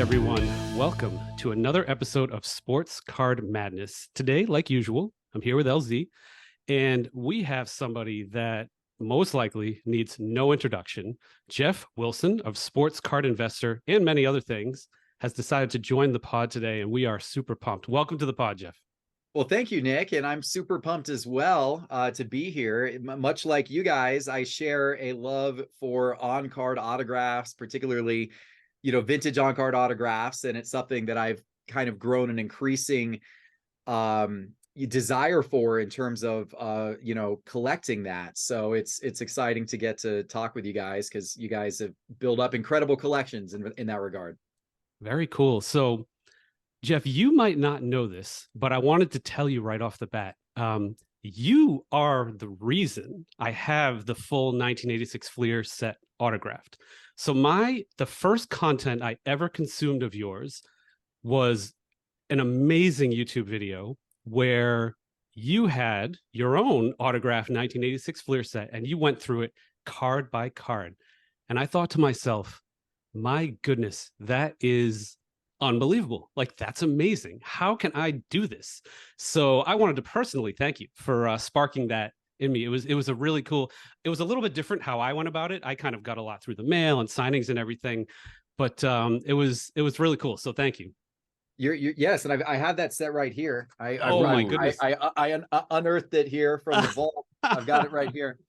everyone. Welcome to another episode of Sports Card Madness. Today, like usual, I'm here with LZ, and we have somebody that most likely needs no introduction. Geoff Wilson of Sports Card Investor and many other things has decided to join the pod today, and we are super pumped. Welcome to the pod, Geoff. Well, thank you, Nick. And I'm super pumped as well to be here. Much like you guys, I share a love for on-card autographs, particularly, vintage on-card autographs. And it's something that I've kind of grown an increasing desire for in terms of, collecting that. So it's exciting to get to talk with you guys because you guys have built up incredible collections in that regard. Very cool. So, Geoff, you might not know this, but I wanted to tell you right off the bat. You are the reason I have the full 1986 Fleer set autographed. So the first content I ever consumed of yours was an amazing YouTube video where you had your own autographed 1986 Fleer set and you went through it card by card. And I thought to myself, my goodness, that is unbelievable. Like, that's amazing. How can I do this? So I wanted to personally thank you for sparking that in me. It was a really cool, it was a little bit different how I went about it. I kind of got a lot through the mail and signings and everything, but it was really cool. So thank you. Yes, and I have that set right here. My goodness. I unearthed it here from the vault. I've got it right here.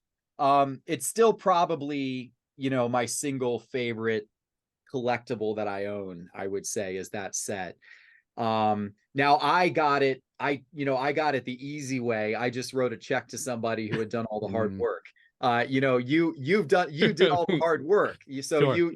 It's still probably, my single favorite collectible that I own, I would say, is that set. Now I got it the easy way. I just wrote a check to somebody who had done all the hard work. You did all the hard work. Sure.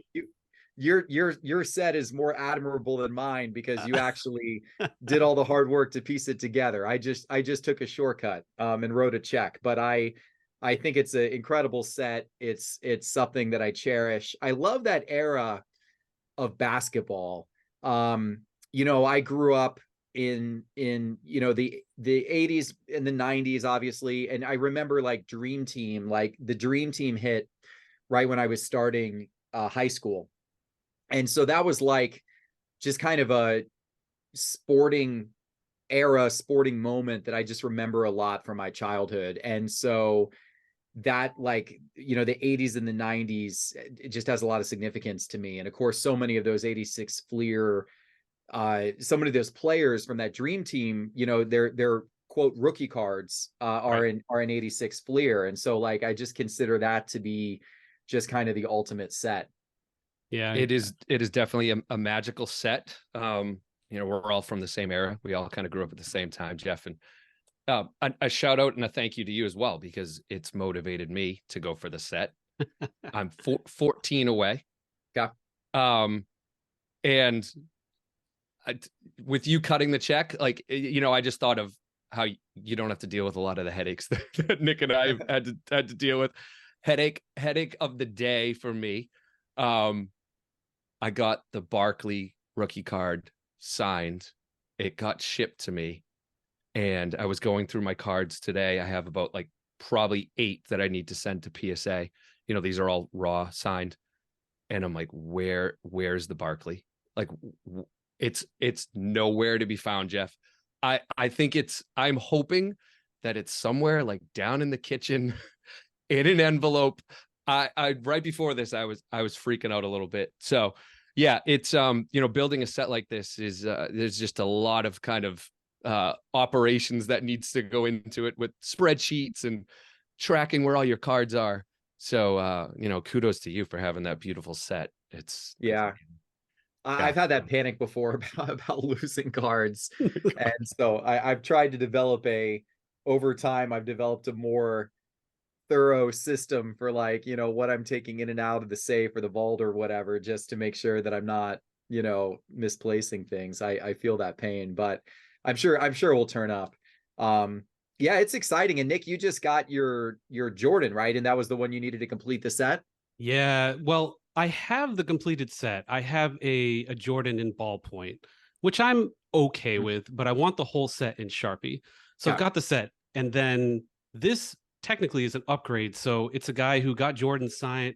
Your set is more admirable than mine because you actually did all the hard work to piece it together. I just took a shortcut and wrote a check, but I think it's an incredible set. It's something that I cherish. I love that era of basketball. I grew up in the 80s and the 90s, obviously, and I remember like Dream Team. Like the Dream Team hit right when I was starting high school, and so that was like just kind of a sporting moment that I just remember a lot from my childhood. And so that, like, the 80s and the 90s, it just has a lot of significance to me. And of course, so many of those 86 Fleer, so many of those players from that Dream Team, their quote rookie cards are in 86 Fleer. And so like I just consider that to be just kind of the ultimate set. Yeah, it is definitely a magical set. We're all from the same era. We all kind of grew up at the same time, Geoff. And a shout out and a thank you to you as well, because it's motivated me to go for the set. I'm 14 away. Yeah. And with you cutting the check, like, I just thought of how you don't have to deal with a lot of the headaches that Nick and I have had to deal with. Headache of the day for me. I got the Barkley rookie card signed. It got shipped to me. And I was going through my cards today. I have about like probably 8 that I need to send to PSA. These are all raw signed. And I'm like, where's the Barkley? Like, it's nowhere to be found, Geoff. I think I'm hoping that it's somewhere like down in the kitchen in an envelope. I right before this, I was freaking out a little bit. So yeah, it's, building a set like this is, there's just a lot of kind of, operations that needs to go into it with spreadsheets and tracking where all your cards are. So kudos to you for having that beautiful set. I've had that panic before about losing cards. And so I've tried to develop over time I've developed a more thorough system for like, what I'm taking in and out of the safe or the vault or whatever, just to make sure that I'm not, misplacing things. I feel that pain, but I'm sure we'll turn up. Yeah, it's exciting. And Nick, you just got your Jordan, right? And that was the one you needed to complete the set. Yeah, well, I have the completed set. I have a Jordan in ballpoint, which I'm okay with, but I want the whole set in Sharpie. So I've got the set. And then this technically is an upgrade. So it's a guy who got Jordan sign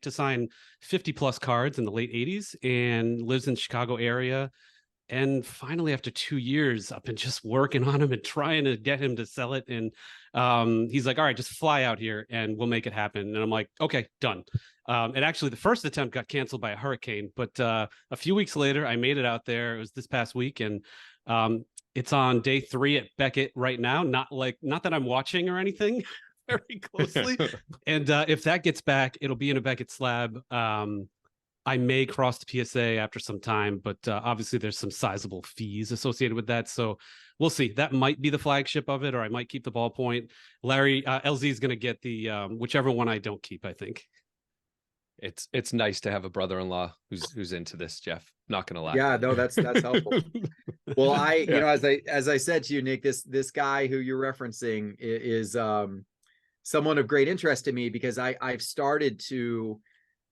50 plus cards in the late 80s and lives in the Chicago area. And finally, after 2 years, I've been just working on him and trying to get him to sell it. And he's like, all right, just fly out here and we'll make it happen. And I'm like, okay, done. And actually, the first attempt got canceled by a hurricane. But a few weeks later, I made it out there. It was this past week. And it's on day 3 at Beckett right now. Not that I'm watching or anything very closely. And if that gets back, it'll be in a Beckett slab. I may cross the PSA after some time, but obviously there's some sizable fees associated with that. So we'll see. That might be the flagship of it, or I might keep the ballpoint. Larry, LZ is going to get the whichever one I don't keep, I think. It's nice to have a brother-in-law who's into this, Geoff. Not gonna lie. Yeah, no, that's helpful. Well, you know, as I said to you, Nick, this guy who you're referencing is someone of great interest to me, because I've started to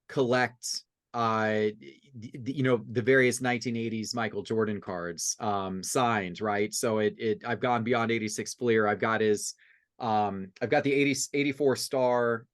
collect you know, the various 1980s Michael Jordan cards signed, right? So I've gone beyond 86 Fleer. I've got his I've got the 84 star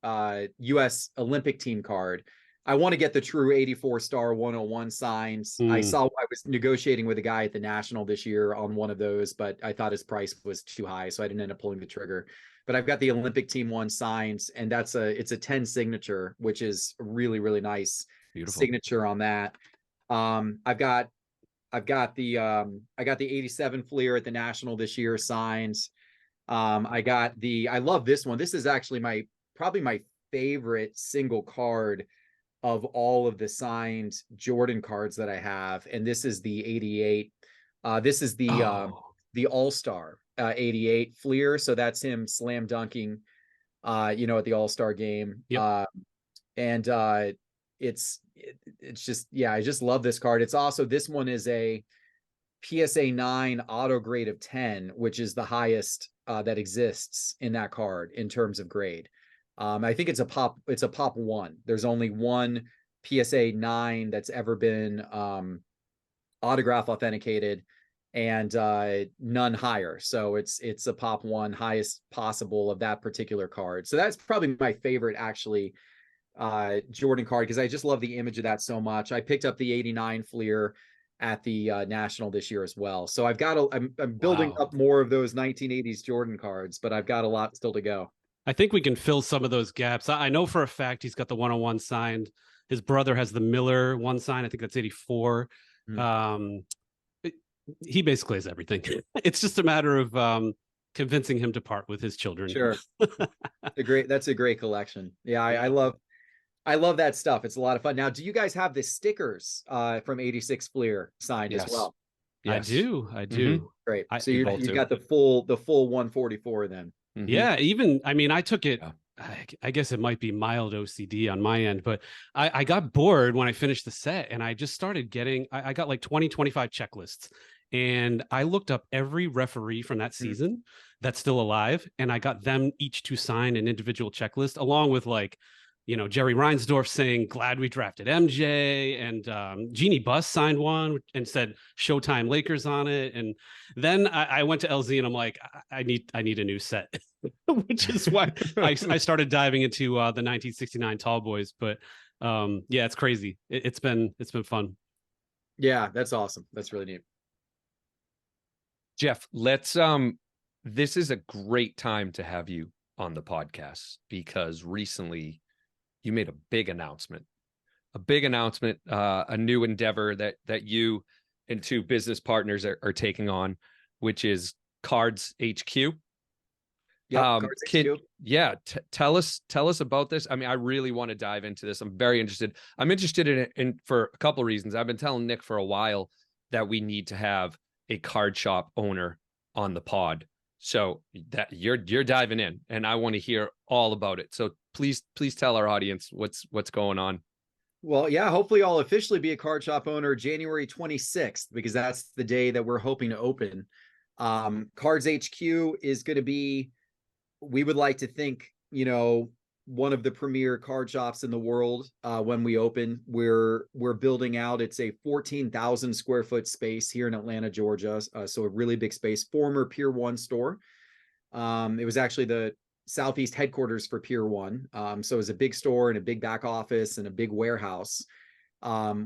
US Olympic team card. I want to get the true 84 star 101 signs. I was negotiating with a guy at the National this year on one of those, but I thought his price was too high, so I didn't end up pulling the trigger. But I've got the Olympic team 1 signs, and it's a 10 signature, which is really, really nice. Beautiful signature on that. I've got the 87 Fleer at the National this year signed. I love this one. This is actually probably my favorite single card of all of the signed Jordan cards that I have. And this is the 88. This is the All-Star 88 Fleer. So that's him slam dunking, you know, at the All-Star game. Yep. It's just, yeah, I just love this card. It's also, this one is a PSA 9 auto grade of 10, which is the highest that exists in that card in terms of grade. I think it's a pop 1. There's only one PSA 9 that's ever been autograph authenticated, and none higher. So it's a pop 1, highest possible of that particular card. So that's probably my favorite, actually, Jordan card, because I just love the image of that so much. I picked up the 89 Fleer at the National this year as well. So I'm building up more of those 1980s Jordan cards, but I've got a lot still to go. I think we can fill some of those gaps. I know for a fact he's got the 101 signed. His brother has the Miller 1 sign. I think that's 84. He basically has everything. It's just a matter of convincing him to part with his children. Sure. That's a great collection. Yeah, I love that stuff. It's a lot of fun. Now, do you guys have the stickers from 86 Fleer signed as well? Yes. I do. Mm-hmm. Great. So you've got the full 144 then. Mm-hmm. Yeah. Even, I mean, I took it, I guess it might be mild OCD on my end, but I got bored when I finished the set, and I just started getting, I got like 20, 25 checklists, and I looked up every referee from that season that's still alive, and I got them each to sign an individual checklist, along with, like, you know, Jerry Reinsdorf saying, glad we drafted MJ, and Jeannie Buss signed one and said Showtime Lakers on it. And then I went to LZ and I'm like, I need a new set, which is why I started diving into the 1969 Tall Boys. But yeah, it's crazy. It's been fun. Yeah, that's awesome. That's really neat. Geoff, let's this is a great time to have you on the podcast, because recently you made a big announcement, a new endeavor that you and 2 business partners are taking on, which is Cards HQ. Yeah, Cards HQ. Yeah, tell us about this. I mean, I really want to dive into this. I'm very interested. I'm interested in it for a couple of reasons. I've been telling Nick for a while that we need to have a card shop owner on the pod. So that you're diving in, and I want to hear all about it. So please tell our audience what's going on. Well, yeah, hopefully I'll officially be a card shop owner January 26th, because that's the day that we're hoping to open. Cards HQ is going to be, we would like to think, you know, one of the premier card shops in the world. When we open, we're building out. It's a 14,000 square foot space here in Atlanta, Georgia. So a really big space, former Pier 1 store. It was actually Southeast headquarters for Pier 1. So it's a big store and a big back office and a big warehouse,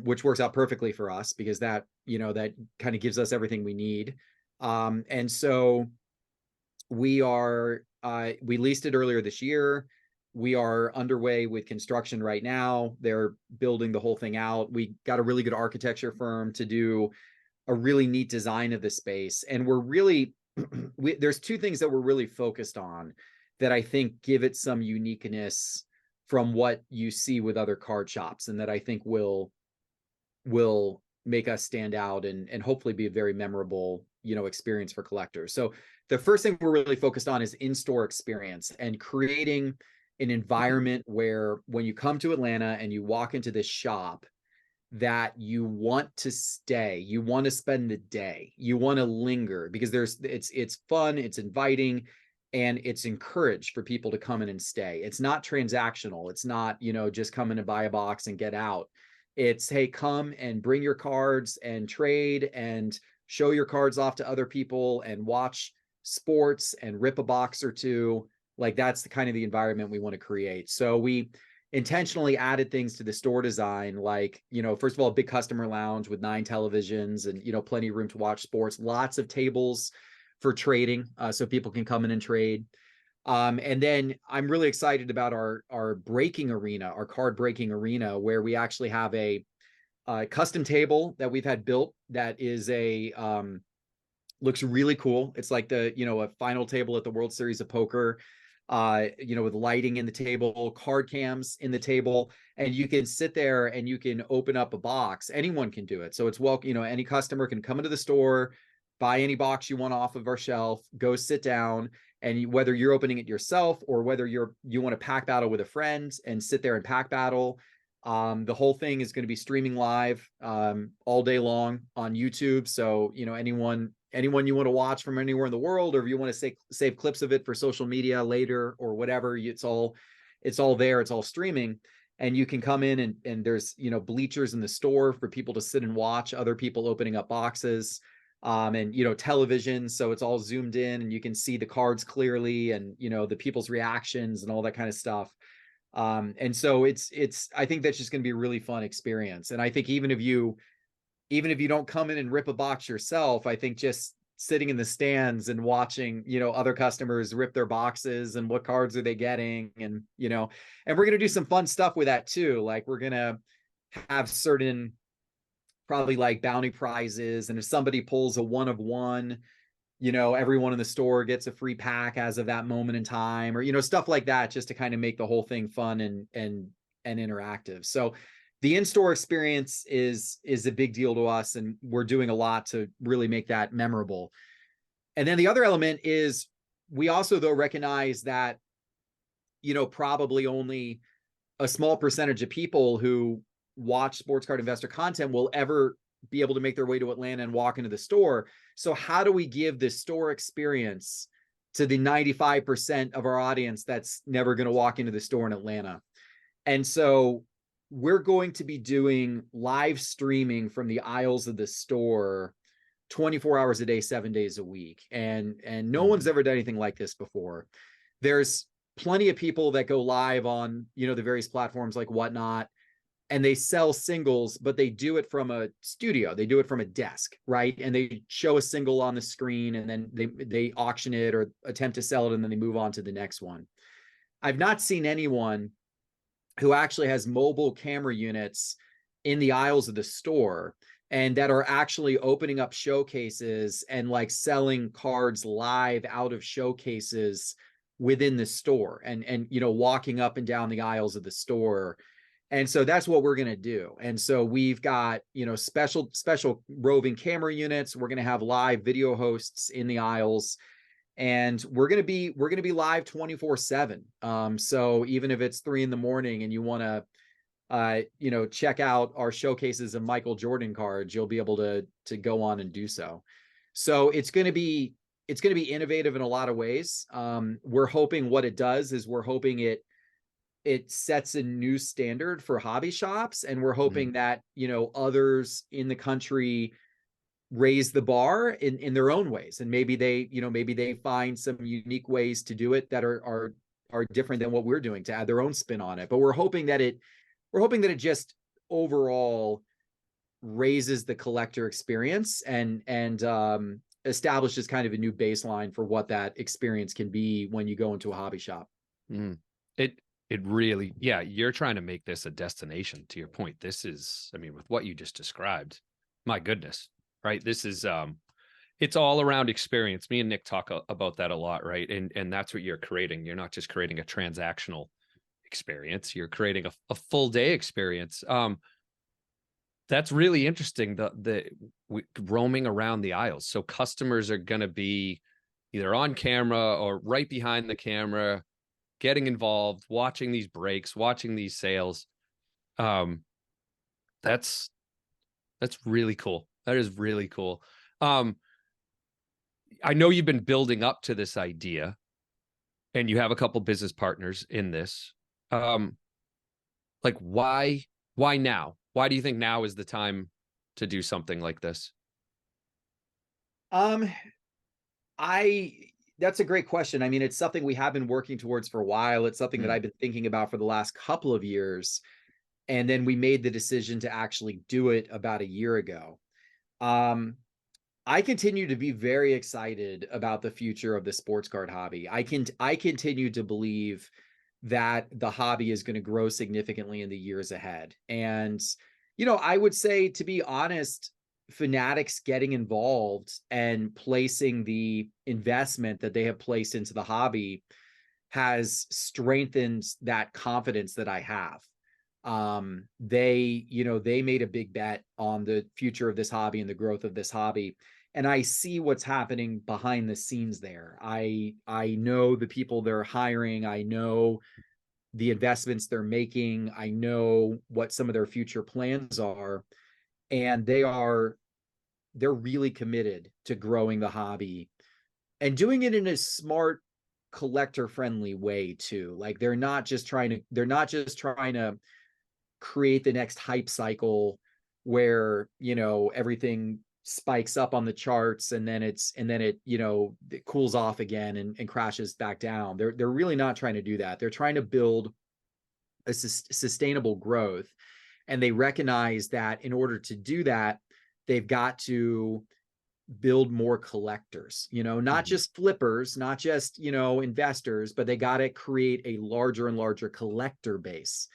which works out perfectly for us because that, that kind of gives us everything we need. And so we leased it earlier this year. We are underway with construction right now. They're building the whole thing out. We got a really good architecture firm to do a really neat design of the space. And we're really, there's two things that we're really focused on that I think give it some uniqueness from what you see with other card shops, and that I think will make us stand out and hopefully be a very memorable, experience for collectors. So the first thing we're really focused on is in-store experience and creating an environment where when you come to Atlanta and you walk into this shop, that you want to stay, you want to spend the day, you want to linger, because it's fun, it's inviting, and it's encouraged for people to come in and stay. It's not transactional. It's not, just come in and buy a box and get out. It's, hey, come and bring your cards and trade and show your cards off to other people and watch sports and rip a box or two. Like, that's the kind of the environment we want to create. So we intentionally added things to the store design, like, first of all, a big customer lounge with 9 televisions and, plenty of room to watch sports, lots of tables for trading, so people can come in and trade. And then I'm really excited about our breaking arena, our card breaking arena, where we actually have a custom table that we've had built that is looks really cool. It's like a final table at the World Series of Poker, with lighting in the table, card cams in the table, and you can sit there and you can open up a box. Anyone can do it. So it's any customer can come into the store, buy any box you want off of our shelf, go sit down, and whether you're opening it yourself or whether you want to pack battle with a friend and sit there and pack battle, the whole thing is going to be streaming live all day long on YouTube. So, anyone you want to watch from anywhere in the world, or if you want to save clips of it for social media later or whatever, it's all there, it's all streaming. And you can come in and there's, bleachers in the store for people to sit and watch other people opening up boxes. And television, so it's all zoomed in and you can see the cards clearly, and the people's reactions and all that kind of stuff. And so it's I think that's just going to be a really fun experience. And I think even if you don't come in and rip a box yourself, I think just sitting in the stands and watching other customers rip their boxes and what cards are they getting, and and we're going to do some fun stuff with that too. Like, we're going to have certain probably like bounty prizes, and if somebody pulls a 1 of 1, everyone in the store gets a free pack as of that moment in time, or stuff like that, just to kind of make the whole thing fun and interactive. So the in-store experience is a big deal to us, and we're doing a lot to really make that memorable. And then the other element is, we also though recognize that probably only a small percentage of people who watch sports card investor content will ever be able to make their way to Atlanta and walk into the store. So how do we give this store experience to the 95% of our audience that's never going to walk into the store in Atlanta? And so we're going to be doing live streaming from the aisles of the store 24 hours a day, 7 days a week. And no one's ever done anything like this before. There's plenty of people that go live on, the various platforms like Whatnot, and they sell singles, but they do it from a studio. They do it from a desk, right? And they show a single on the screen, and then they auction it or attempt to sell it, and then they move on to the next one. I've not seen anyone who actually has mobile camera units in the aisles of the store and that are actually opening up showcases and like selling cards live out of showcases within the store, and walking up and down the aisles of the store. And so that's what we're going to do. And so we've got, special roving camera units. We're going to have live video hosts in the aisles, and we're going to be live 24/7. So even if it's 3 a.m. and you want to, check out our showcases of Michael Jordan cards, you'll be able to go on and do so. So it's going to be innovative in a lot of ways. We're hoping what it does is it sets a new standard for hobby shops, and we're hoping that others in the country raise the bar in their own ways, and maybe they find some unique ways to do it that are are different than what we're doing to add their own spin on it. But we're hoping that it just overall raises the collector experience and establishes kind of a new baseline for what that experience can be when you go into a hobby shop. It really, yeah, you're trying to make this a destination, to your point. This is, I mean, with what you just described, my goodness, right? This is, it's all around experience. Me and Nick talk about that a lot, right? And that's what you're creating. You're not just creating a transactional experience. You're creating a full day experience. That's really interesting. Roaming around the aisles. So customers are going to be either on camera or right behind the camera, getting involved, watching these breaks, watching these sales. That's really cool. That is really cool. I know you've been building up to this idea, and you have a couple business partners in this. Like, why now? Why do you think now is the time to do something like this? That's a great question. I mean, it's something we have been working towards for a while. It's something that I've been thinking about for the last couple of years. And then we made the decision to actually do it about a year ago. I continue to be very excited about the future of the sports card hobby. I continue to believe that the hobby is going to grow significantly in the years ahead. And, I would say, to be honest, Fanatics getting involved and placing the investment that they have placed into the hobby has strengthened that confidence that I have. They made a big bet on the future of this hobby and the growth of this hobby. And I see what's happening behind the scenes there. I know the people they're hiring. I know the investments they're making. I know what some of their future plans are. And they're really committed to growing the hobby and doing it in a smart, collector friendly way too. Like they're not just trying to create the next hype cycle where, everything spikes up on the charts and then it cools off again and crashes back down. They're really not trying to do that. They're trying to build a sustainable growth. And they recognize that in order to do that, they've got to build more collectors, not just flippers, not just, investors, but they got to create a larger and larger collector base.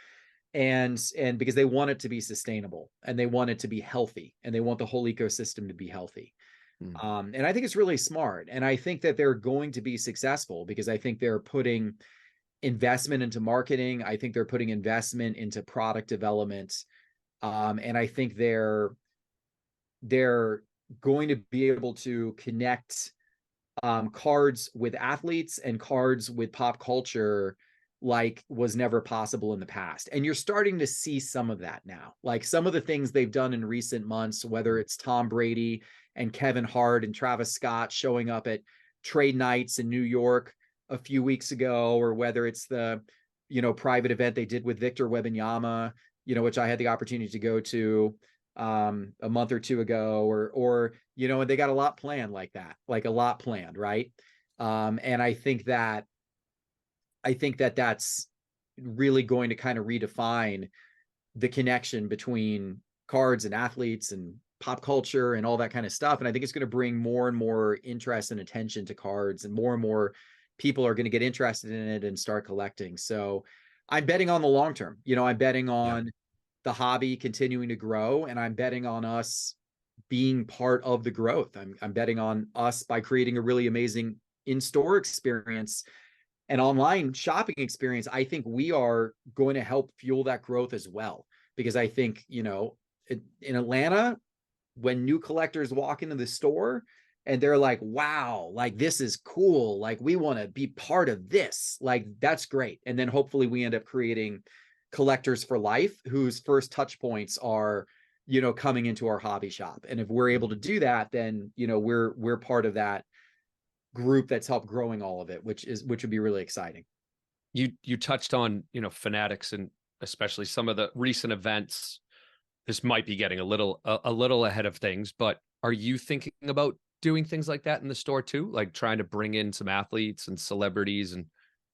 And because they want it to be sustainable and they want it to be healthy and they want the whole ecosystem to be healthy. And I think it's really smart. And I think that they're going to be successful because I think they're putting investment into marketing. I think they're putting investment into product development. And I think they're going to be able to connect cards with athletes and cards with pop culture like was never possible in the past. And you're starting to see some of that now. Like some of the things they've done in recent months, whether it's Tom Brady and Kevin Hart and Travis Scott showing up at trade nights in New York a few weeks ago, or whether it's the, private event they did with Victor Wembanyama, which I had the opportunity to go to a month or two ago, or they got a lot planned like that, right? And I think that that's really going to kind of redefine the connection between cards and athletes and pop culture and all that kind of stuff. And I think it's going to bring more and more interest and attention to cards, and more people are going to get interested in it and start collecting. So I'm betting on the long term. I'm betting on the hobby continuing to grow, and I'm betting on us being part of the growth. I'm betting on us by creating a really amazing in-store experience and online shopping experience. I think we are going to help fuel that growth as well, because I think, in Atlanta, when new collectors walk into the store and they're like, wow, like this is cool, like we want to be part of this, like that's great. And then hopefully we end up creating collectors for life whose first touch points are, coming into our hobby shop. And if we're able to do that, then, we're part of that group that's helped growing all of it, which would be really exciting. You touched on, Fanatics, and especially some of the recent events. This might be getting a little ahead of things, but are you thinking about doing things like that in the store too? Like trying to bring in some athletes and celebrities and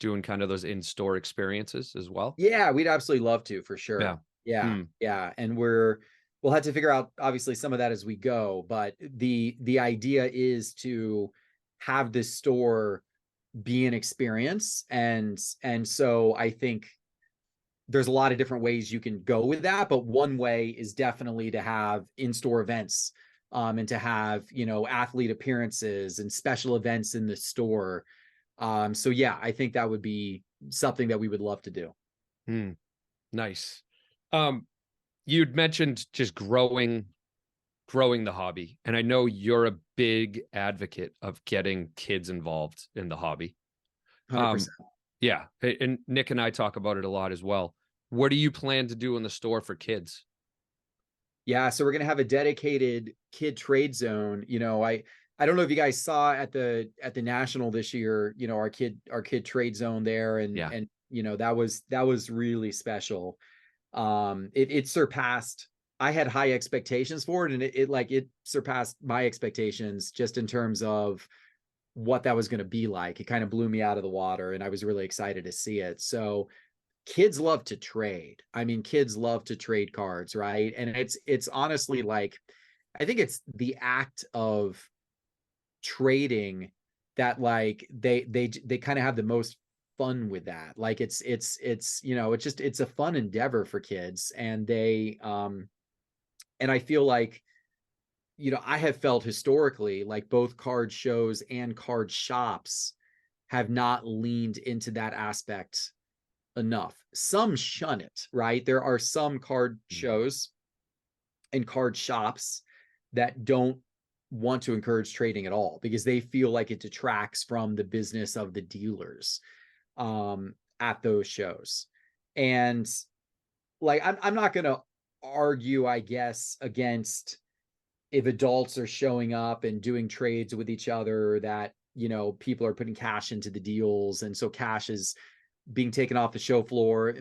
doing kind of those in-store experiences as well? Yeah, we'd absolutely love to, for Yeah. sure. Yeah, Hmm. yeah, and we'll have to figure out obviously some of that as we go, but the idea is to have this store be an experience, and so I think there's a lot of different ways you can go with that, but one way is definitely to have in-store events, and to have, athlete appearances and special events in the store. So yeah, I think that would be something that we would love to do. Hmm. Nice. Um, you'd mentioned just growing the hobby, and I know you're a big advocate of getting kids involved in the hobby. Um, 100%. yeah, and Nick and I talk about it a lot as well. What do you plan to do in the store for kids? Yeah, so we're gonna have a dedicated kid trade zone. I don't know if you guys saw at the national this year, our kid trade zone there, and Yeah. that was really special. It surpassed. I had high expectations for it, and it surpassed my expectations just in terms of what that was going to be like. It kind of blew me out of the water, and I was really excited to see it. So kids love to trade. I mean, kids love to trade cards, right? And it's honestly like, I think it's the act of trading that, like, they kind of have the most fun with that. Like it's a fun endeavor for kids, and I feel like, I have felt historically like both card shows and card shops have not leaned into that aspect enough. Some shun it, right? There are some card shows and card shops that don't want to encourage trading at all because they feel like it detracts from the business of the dealers, at those shows. And like, I'm not going to argue, I guess, against if adults are showing up and doing trades with each other, that, people are putting cash into the deals. And so cash is being taken off the show floor.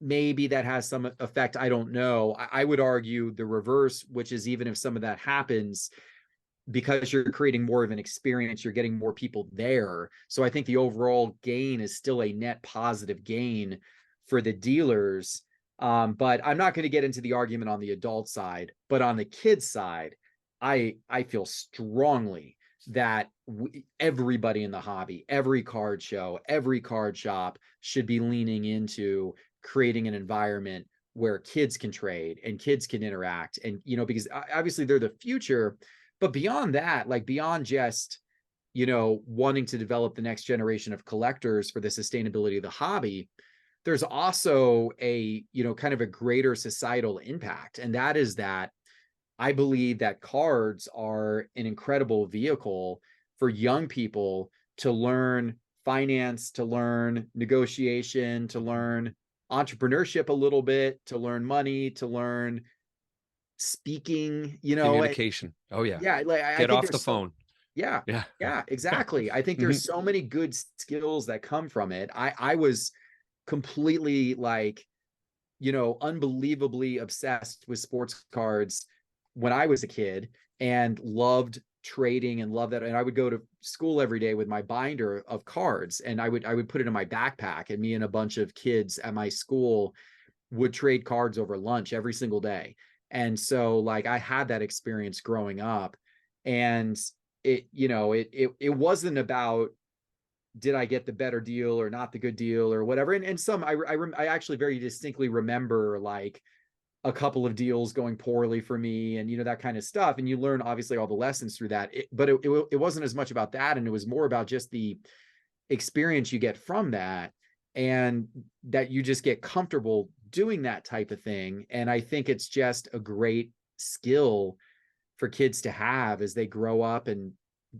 Maybe that has some effect. I don't know. I would argue the reverse, which is, even if some of that happens, because you're creating more of an experience, you're getting more people there. So I think the overall gain is still a net positive gain for the dealers. But I'm not going to get into the argument on the adult side, but on the kids side, I feel strongly that everybody in the hobby, every card show, every card shop should be leaning into creating an environment where kids can trade and kids can interact. And, because obviously they're the future, but beyond that, like beyond just, wanting to develop the next generation of collectors for the sustainability of the hobby, there's also a, kind of a greater societal impact. And that is that I believe that cards are an incredible vehicle for young people to learn finance, to learn negotiation, to learn entrepreneurship a little bit, to learn money, to learn speaking, Communication. Oh yeah. yeah, like I Get think off the there's so, phone. yeah, Yeah. yeah, exactly. I think there's so many good skills that come from it. I was completely like, unbelievably obsessed with sports cards when I was a kid, and loved trading and loved that. And I would go to school every day with my binder of cards, and I would put it in my backpack, and me and a bunch of kids at my school would trade cards over lunch every single day. And so like I had that experience growing up, and it wasn't about, did I get the better deal or not the good deal or whatever. And some, I actually very distinctly remember like a couple of deals going poorly for me, and, that kind of stuff. And you learn obviously all the lessons through that. But it wasn't as much about that. And it was more about just the experience you get from that, and that you just get comfortable doing that type of thing. And I think it's just a great skill for kids to have as they grow up, and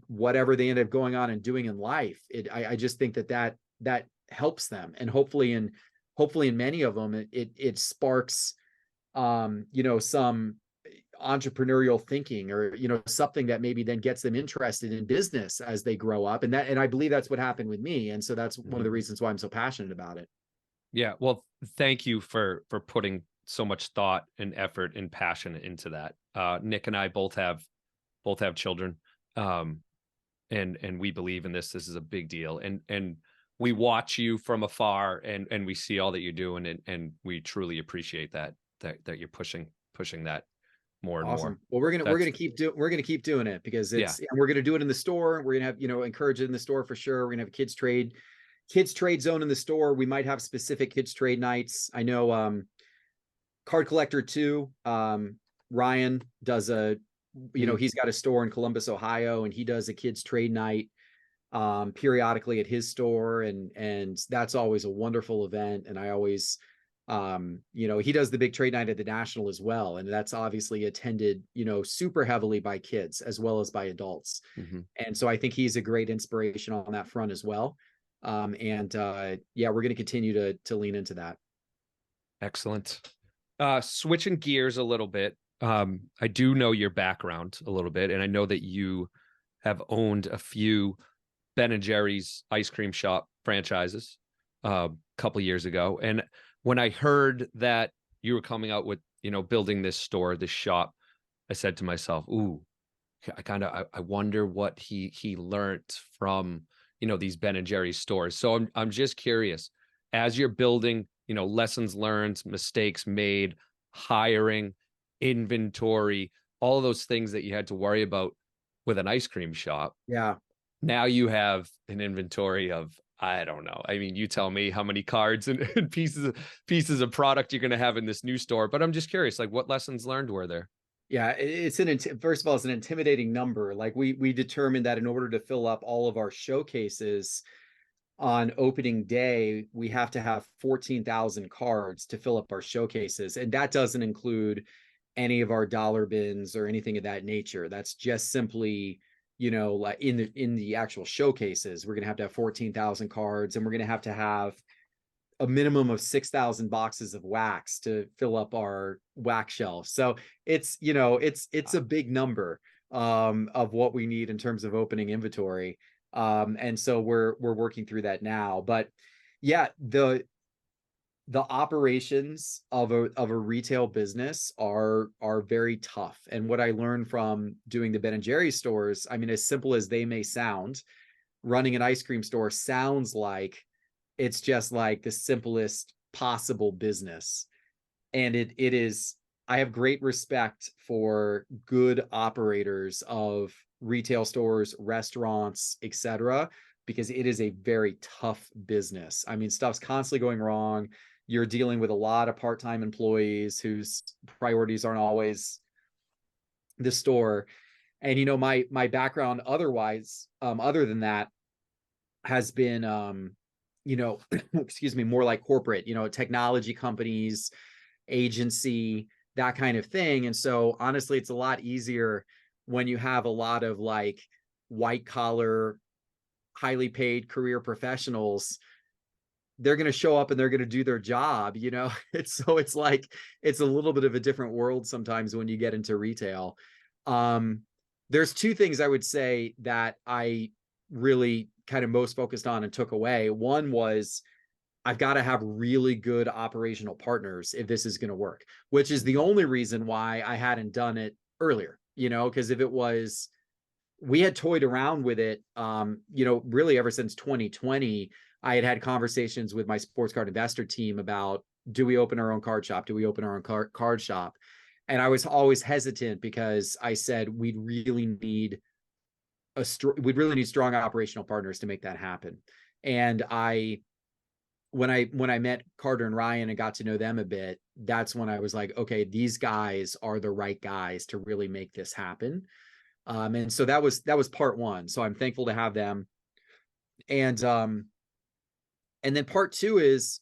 whatever they end up going on and doing in life. I just think that helps them, and hopefully in many of them it sparks, some entrepreneurial thinking, or, something that maybe then gets them interested in business as they grow up. And I believe that's what happened with me. And so that's one of the reasons why I'm so passionate about it. Yeah. Well, thank you for putting so much thought and effort and passion into that. Nick and I both have children. And we believe in this. This is a big deal. And we watch you from afar and we see all that you're doing, and we truly appreciate that you're pushing that more and Awesome. more. Well, we're gonna That's keep doing it because Yeah. it's, and we're gonna do it in the store. We're gonna have, encourage it in the store for sure. We're gonna have a kids trade zone in the store. We might have specific kids trade nights. I know Card Collector 2, Ryan does he's got a store in Columbus, Ohio, and he does a kids trade night periodically at his store, and that's always a wonderful event. And I always he does the big trade night at the National as well, and that's obviously attended super heavily by kids as well as by adults. And so I think he's a great inspiration on that front as well. Yeah, we're going to continue to lean into that. Excellent. Switching gears a little bit, I do know your background a little bit, and I know that you have owned a few Ben & Jerry's ice cream shop franchises a couple years ago. And when I heard that you were coming out with, building this store, this shop, I said to myself, ooh, I wonder what he learned from, these Ben & Jerry's stores. So I'm just curious, as you're building, lessons learned, mistakes made, hiring, inventory, all of those things that you had to worry about with an ice cream shop. Yeah. Now you have an inventory of, I don't know. I mean, you tell me how many cards and pieces of product you're going to have in this new store. But I'm just curious, like, what lessons learned were there? Yeah, first of all, it's an intimidating number. Like we determined that in order to fill up all of our showcases on opening day, we have to have 14,000 cards to fill up our showcases. And that doesn't include any of our dollar bins or anything of that nature. That's just simply, like in the actual showcases. We're going to have 14,000 cards, and we're going to have a minimum of 6,000 boxes of wax to fill up our wax shelf. So it's a big number of what we need in terms of opening inventory. And so we're working through that now. But yeah, the operations of a retail business are very tough. And what I learned from doing the Ben & Jerry's stores, I mean, as simple as they may sound, running an ice cream store sounds like it's just like the simplest possible business. And it is, I have great respect for good operators of retail stores, restaurants, etc., because it is a very tough business. I mean, stuff's constantly going wrong. You're dealing with a lot of part-time employees whose priorities aren't always the store. And my background otherwise, other than that, has been excuse me, more like corporate, technology companies, agency, that kind of thing. And so honestly, it's a lot easier when you have a lot of like white collar, highly paid career professionals. They're going to show up and they're going to do their job. It's like, it's a little bit of a different world sometimes when you get into retail. There's two things I would say that I really kind of most focused on and took away. One was, I've got to have really good operational partners if this is going to work, which is the only reason why I hadn't done it earlier, because if it was, we had toyed around with it, really ever since 2020. I had conversations with my sports card investor team about, do we open our own card shop? Do we open our own card shop? And I was always hesitant because I said, we'd really need strong operational partners to make that happen. And when I met Carter and Ryan and got to know them a bit, that's when I was like, okay, these guys are the right guys to really make this happen. And so that was part one. So I'm thankful to have them. And then part two is,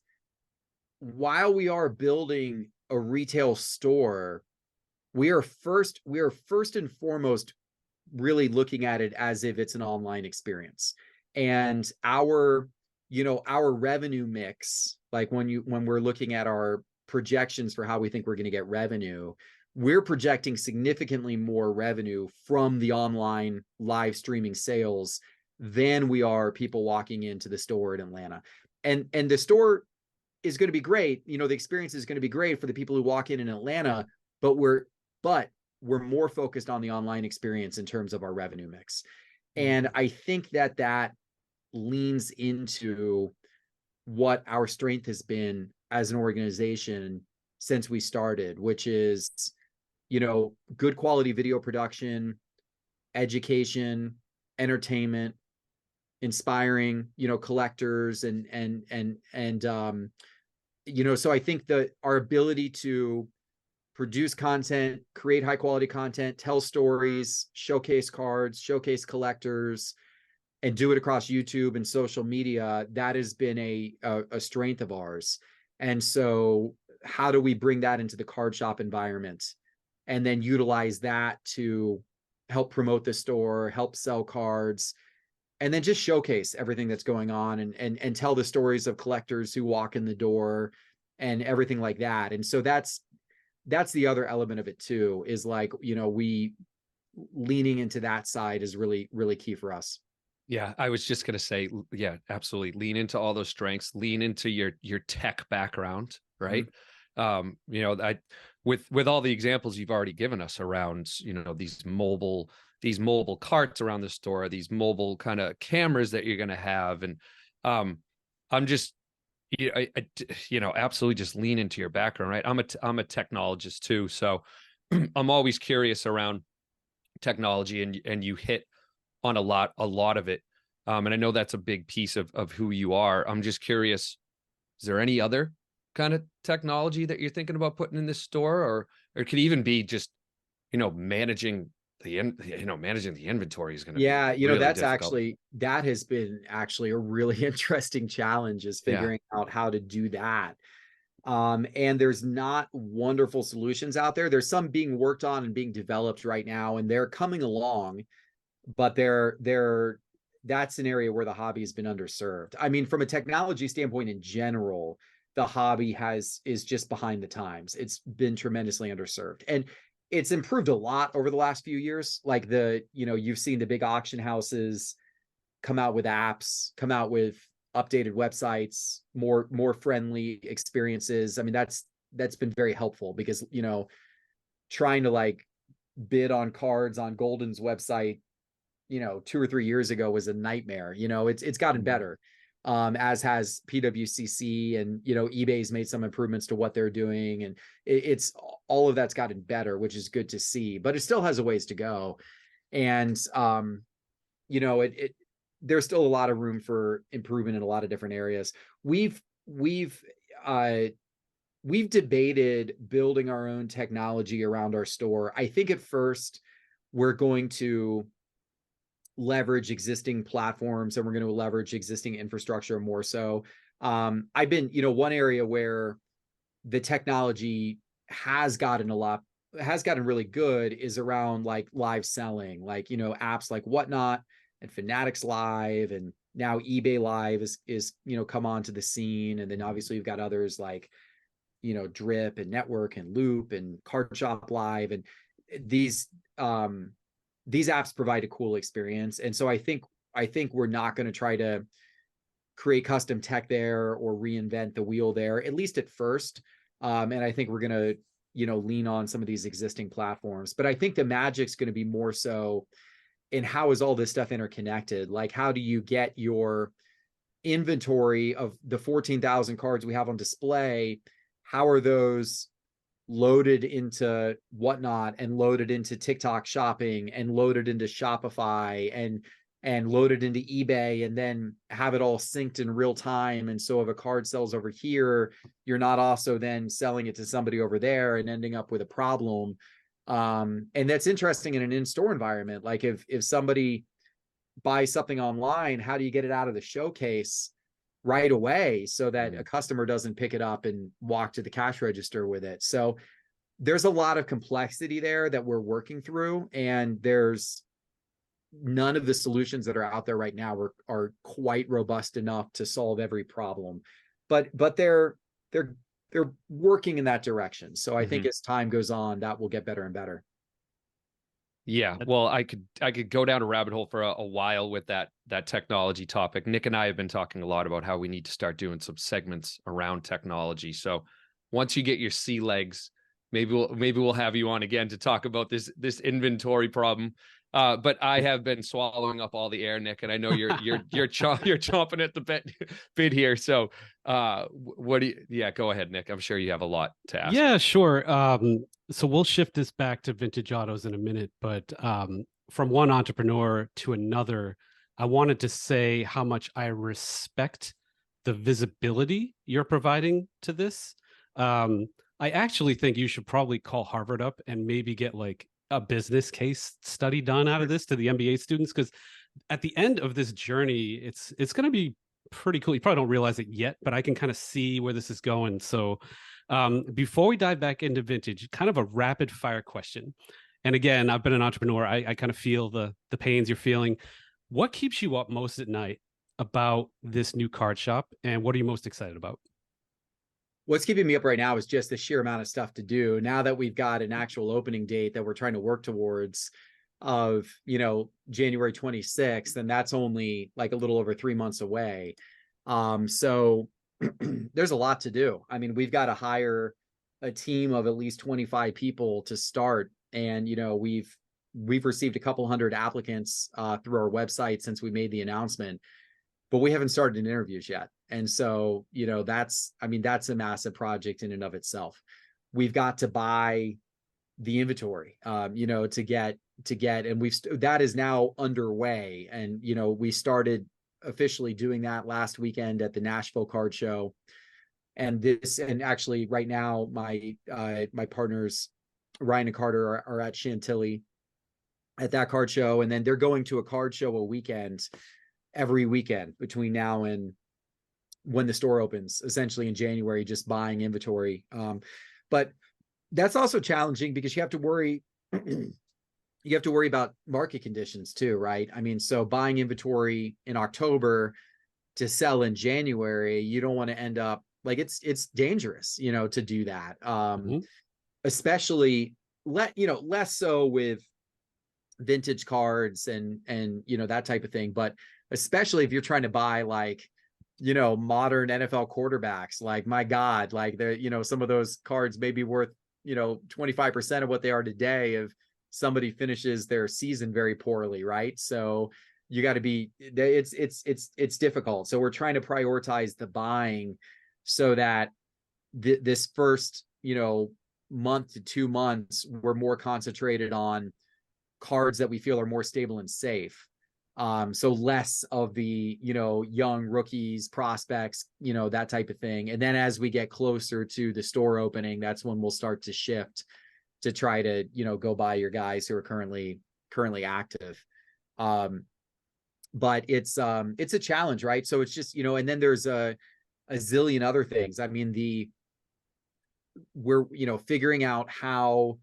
while we are building a retail store, we are first and foremost really looking at it as if it's an online experience. And our revenue mix, like when we're looking at our projections for how we think we're going to get revenue, we're projecting significantly more revenue from the online live streaming sales than we are people walking into the store in Atlanta. And the store is going to be great. The experience is going to be great for the people who walk in Atlanta, but we're more focused on the online experience in terms of our revenue mix. And I think that leans into what our strength has been as an organization since we started, which is, good quality video production, education, entertainment, inspiring, collectors so I think that our ability to produce content, create high quality content, tell stories, showcase cards, showcase collectors, and do it across YouTube and social media, that has been a strength of ours. And so how do we bring that into the card shop environment and then utilize that to help promote the store, help sell cards, and then just showcase everything that's going on and tell the stories of collectors who walk in the door and everything like that. And so that's the other element of it too, is like, we leaning into that side is really, really key for us. Yeah, I was just going to say, yeah, absolutely. Lean into all those strengths, lean into your tech background, right? I with all the examples you've already given us around, these mobile carts around the store, these mobile kind of cameras that you're going to have. And I'm just, absolutely just lean into your background, right? I'm a technologist too. So I'm always curious around technology, and you hit on a lot of it. And I know that's a big piece of who you are. I'm just curious, is there any other kind of technology that you're thinking about putting in this store, or it could even be just, managing the inventory is going to be really that's difficult. that has been actually a really interesting challenge, is figuring out how to do that. And there's not wonderful solutions out there. There's some being worked on and being developed right now, and they're coming along, but that's an area where the hobby has been underserved. I mean, from a technology standpoint in general, the hobby is just behind the times. It's been tremendously underserved, and it's improved a lot over the last few years. Like you've seen the big auction houses come out with apps, come out with updated websites, more friendly experiences. I mean, that's been very helpful, because, trying to like bid on cards on Golden's website, 2 or 3 years ago was a nightmare. It's gotten better, as has PWCC, and, eBay's made some improvements to what they're doing. And it's all of that's gotten better, which is good to see, but it still has a ways to go. And, there's still a lot of room for improvement in a lot of different areas. We've debated building our own technology around our store. I think at first we're going to leverage existing platforms, and we're going to leverage existing infrastructure more so. I've been, one area where the technology has gotten really good is around like live selling, like, apps like Whatnot and Fanatics Live, and now eBay Live is come onto the scene. And then obviously you've got others like, Drip and Network and Loop and Card Shop Live, and these apps provide a cool experience. And so I think we're not going to try to create custom tech there or reinvent the wheel there, at least at first. And I think we're going to, lean on some of these existing platforms. But I think the magic's going to be more so in how is all this stuff interconnected? Like, how do you get your inventory of the 14,000 cards we have on display? How are those loaded into Whatnot, and loaded into TikTok shopping, and loaded into Shopify, and loaded into eBay, and then have it all synced in real time? And so if a card sells over here, you're not also then selling it to somebody over there and ending up with a problem. And that's interesting in an in-store environment. Like if somebody buys something online, how do you get it out of the showcase right away so that a customer doesn't pick it up and walk to the cash register with it? So there's a lot of complexity there that we're working through, and there's none of the solutions that are out there right now are quite robust enough to solve every problem, but they're working in that direction. So I think as time goes on, that will get better and better. Yeah, well, I could go down a rabbit hole for a while with that technology topic. Nick and I have been talking a lot about how we need to start doing some segments around technology. So once you get your sea legs, maybe we'll have you on again to talk about this inventory problem But I have been swallowing up all the air, Nick, and I know you're chomping at the bit here. So, what do you? Yeah, go ahead, Nick. I'm sure you have a lot to ask. Yeah, sure. So we'll shift this back to vintage autos in a minute, but from one entrepreneur to another, I wanted to say how much I respect the visibility you're providing to this. I actually think you should probably call Harvard up and maybe get like a business case study done out of this to the MBA students, because at the end of this journey, it's going to be pretty cool. You probably don't realize it yet, but I can kind of see where this is going. So before we dive back into vintage, kind of a rapid fire question. And again, I've been an entrepreneur. I kind of feel the pains you're feeling. What keeps you up most at night about this new card shop, and what are you most excited about? What's keeping me up right now is just the sheer amount of stuff to do. Now that we've got an actual opening date that we're trying to work towards of, January 26th, and that's only like a little over 3 months away. So there's a lot to do. I mean, we've got to hire a team of at least 25 people to start. And, we've received a couple hundred applicants through our website since we made the announcement, but we haven't started in interviews yet. And so, that's a massive project in and of itself. We've got to buy the inventory, to get, and that is now underway. And, we started officially doing that last weekend at the Nashville Card Show. And actually right now, my partners, Ryan and Carter, are at Chantilly at that card show. And then they're going to a card show a weekend, every weekend between now and when the store opens, essentially in January, just buying inventory. But that's also challenging because you have to worry about market conditions too, right? I mean, so buying inventory in October to sell in January, you don't want to end up like it's dangerous, to do that. Especially less so with vintage cards and that type of thing, but especially if you're trying to buy like modern NFL quarterbacks. Like, my God, like they're some of those cards may be worth 25% of what they are today if somebody finishes their season very poorly, right? So you got to be, it's difficult. So we're trying to prioritize the buying so that this first month to 2 months we're more concentrated on cards that we feel are more stable and safe. So less of the young rookies, prospects, that type of thing. And then as we get closer to the store opening, that's when we'll start to shift to try to go buy your guys who are currently active. But it's a challenge, right? So it's just and then there's a zillion other things. I mean, we're figuring out how.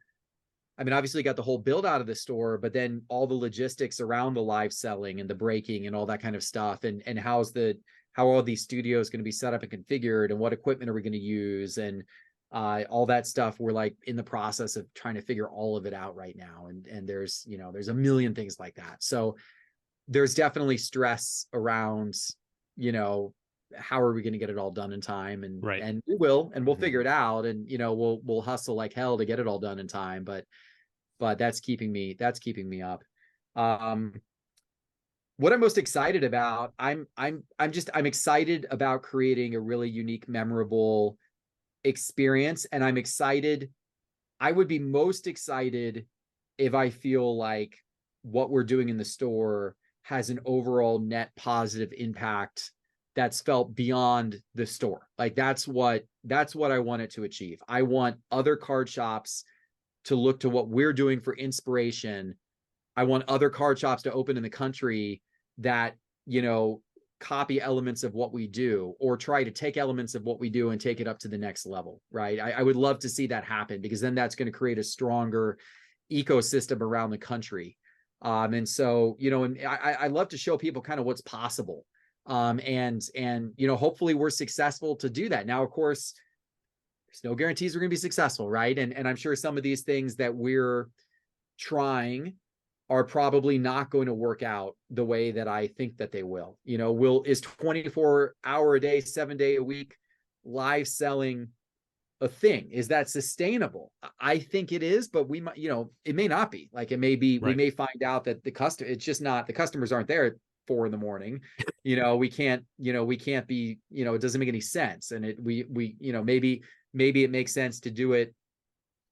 I mean, obviously got the whole build out of the store, but then all the logistics around the live selling and the breaking and all that kind of stuff. And how are all these studios going to be set up and configured, and what equipment are we going to use, and all that stuff. We're like in the process of trying to figure all of it out right now. And there's a million things like that. So there's definitely stress around, how are we going to get it all done in time? And right. And we'll figure it out. And, we'll hustle like hell to get it all done in time. But that's keeping me up. What I'm most excited about, I'm excited about creating a really unique, memorable experience. And I would be most excited if I feel like what we're doing in the store has an overall net positive impact that's felt beyond the store. Like that's what I want it to achieve. I want other card shops to look to what we're doing for inspiration. I want other card shops to open in the country that, copy elements of what we do, or try to take elements of what we do and take it up to the next level, right? I would love to see that happen, because then that's going to create a stronger ecosystem around the country. And so, and I love to show people kind of what's possible. And hopefully we're successful to do that. Now, of course, there's no guarantees we're going to be successful, right? And I'm sure some of these things that we're trying are probably not going to work out the way that I think that they will. Is 24-hour a day, 7-day a week live selling a thing? Is that sustainable? I think it is, but we might, it may not be. Like, it may be, we Right. may find out that it's just not, the customers aren't there at 4 a.m. We can't, we can't be, it doesn't make any sense. And maybe it makes sense to do it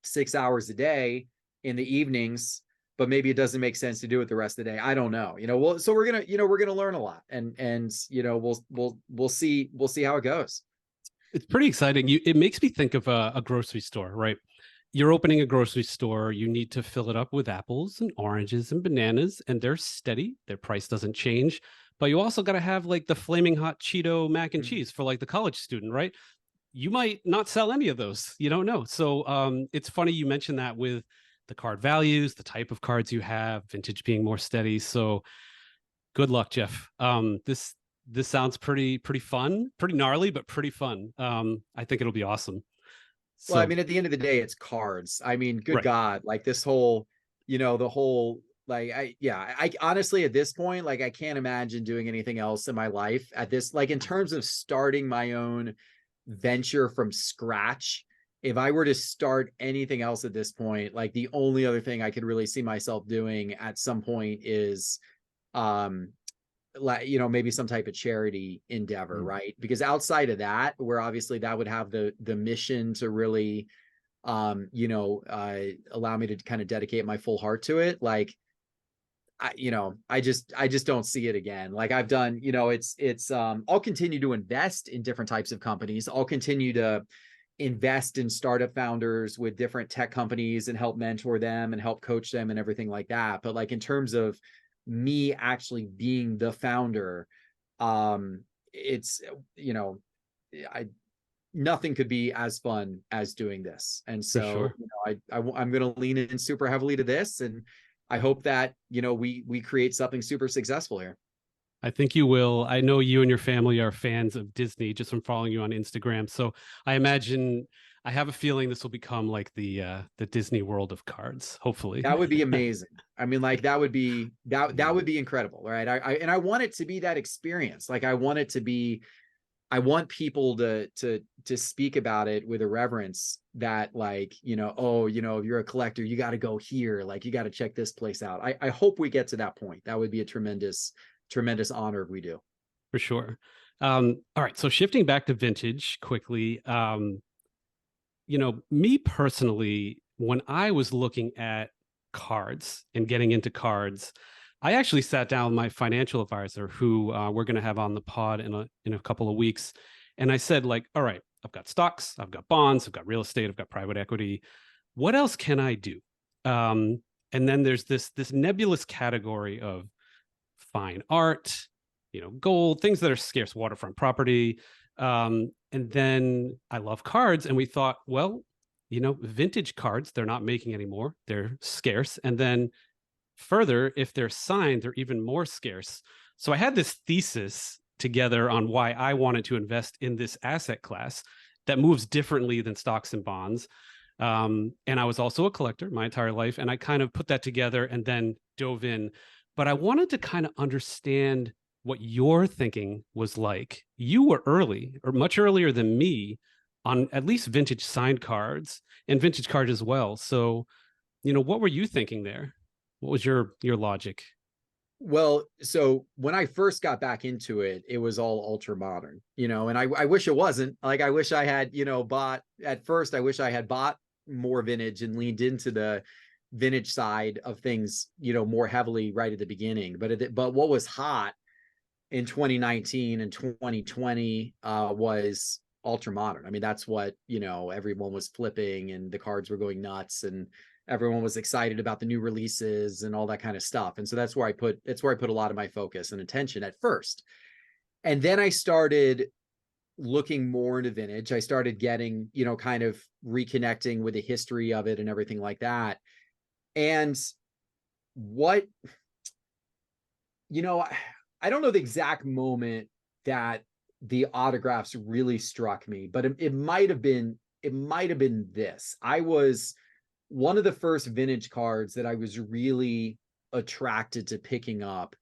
6 hours a day in the evenings, but maybe it doesn't make sense to do it the rest of the day. I don't know. Well, so we're gonna learn a lot, and we'll see how it goes. It's pretty exciting. It makes me think of a grocery store, right? You're opening a grocery store. You need to fill it up with apples and oranges and bananas, and they're steady. Their price doesn't change. But you also got to have like the flaming hot Cheeto mac and cheese for like the college student, right? You might not sell any of those. You don't know. So it's funny you mentioned that with the card values, the type of cards you have, vintage being more steady. So good luck, Geoff. This sounds pretty fun, pretty gnarly, but pretty fun. I think it'll be awesome. So, Well, I mean, at the end of the day, it's cards. I mean, good right. God, like this whole, the whole, like, I honestly, at this point, like, I can't imagine doing anything else in my life at this, like, in terms of starting my own venture from scratch. If I were to start anything else at this point, like, the only other thing I could really see myself doing at some point is, maybe some type of charity endeavor, right? Because outside of that, where obviously that would have the mission to really allow me to kind of dedicate my full heart to it, like, I just don't see it again. Like, I've done, I'll continue to invest in different types of companies. I'll continue to invest in startup founders with different tech companies and help mentor them and help coach them and everything like that. But like, in terms of me actually being the founder, it's, nothing could be as fun as doing this. And so, sure. I'm going to lean in super heavily to this, and I hope that, we create something super successful here. I think you will. I know you and your family are fans of Disney just from following you on Instagram. So I have a feeling this will become like the Disney world of cards, hopefully. That would be amazing. I mean, like, that would be incredible, right? I want it to be that experience. Like, I want people to speak about it with a reverence that, like, if you're a collector, you got to go here. Like, you got to check this place out. I hope we get to that point. That would be a tremendous honor if we do. For sure. All right. So shifting back to vintage quickly, me personally, when I was looking at cards and getting into cards, I actually sat down with my financial advisor, who we're going to have on the pod in a couple of weeks. And I said, like, all right, I've got stocks, I've got bonds, I've got real estate, I've got private equity. What else can I do? And then there's this nebulous category of fine art, gold, things that are scarce, waterfront property. And then I love cards. And we thought, well, vintage cards, they're not making anymore. They're scarce. And then further, if they're signed, they're even more scarce. So I had this thesis together on why I wanted to invest in this asset class that moves differently than stocks and bonds. And I was also a collector my entire life. And I kind of put that together and then dove in. But I wanted to kind of understand what your thinking was like. You were early, or much earlier than me, on at least vintage signed cards and vintage cards as well. So, what were you thinking there? What was your logic? Well, so when I first got back into it, it was all ultra modern, and I wish it wasn't. Like, I wish I had, bought at first. I wish I had bought more vintage and leaned into the vintage side of things, more heavily right at the beginning. But what was hot in 2019 and 2020 was ultra modern. I mean, that's what, everyone was flipping, and the cards were going nuts, and everyone was excited about the new releases and all that kind of stuff. And so that's where I put a lot of my focus and attention at first. And then I started looking more into vintage. I started getting, kind of reconnecting with the history of it and everything like that. And what, I don't know the exact moment that the autographs really struck me, but it might have been this. I was one of the first vintage cards that I was really attracted to picking up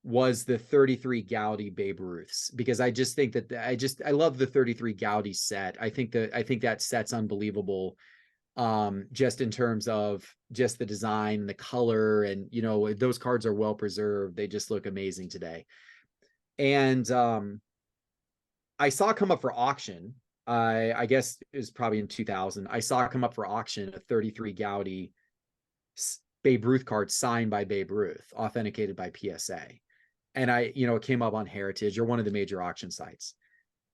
was the 33 Gaudy Babe Ruths, because I just think that I love the 33 Gaudy set. I think that set's unbelievable. Just in terms of just the design, the color, and those cards are well preserved. They just look amazing today. And I saw it come up for auction. I guess it was probably in 2000. I saw it come up for auction, a 33 Gaudy Babe Ruth card signed by Babe Ruth, authenticated by PSA. And it came up on Heritage or one of the major auction sites.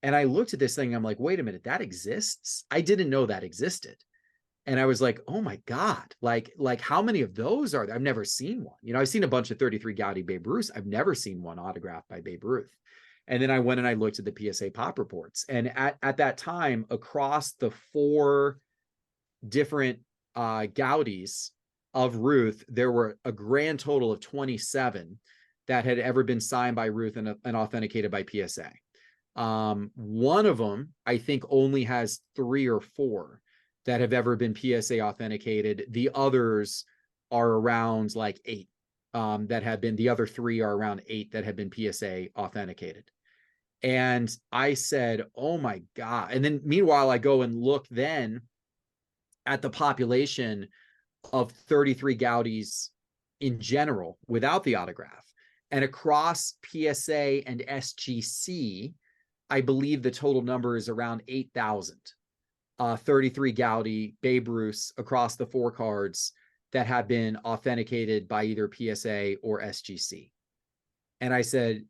And I looked at this thing, I'm like, wait a minute, that exists? I didn't know that existed. And I was like, oh my God, like how many of those are there? I've never seen one. I've seen a bunch of 33 Gaudy Babe Ruths. I've never seen one autographed by Babe Ruth. And then I went and I looked at the PSA pop reports. And at that time, across the 4 different Gaudis of Ruth, there were a grand total of 27 that had ever been signed by Ruth and authenticated by PSA. One of them, I think, only has 3 or 4 that have ever been PSA authenticated. The others are around like 8 that have been, the other 3 are around 8 that have been PSA authenticated. And I said, oh my God. And then meanwhile, I go and look then at the population of 33 Gaudis in general without the autograph. And across PSA and SGC, I believe the total number is around 8,000. 33 Gaudy Babe Ruths across the 4 cards that have been authenticated by either PSA or SGC. And I said,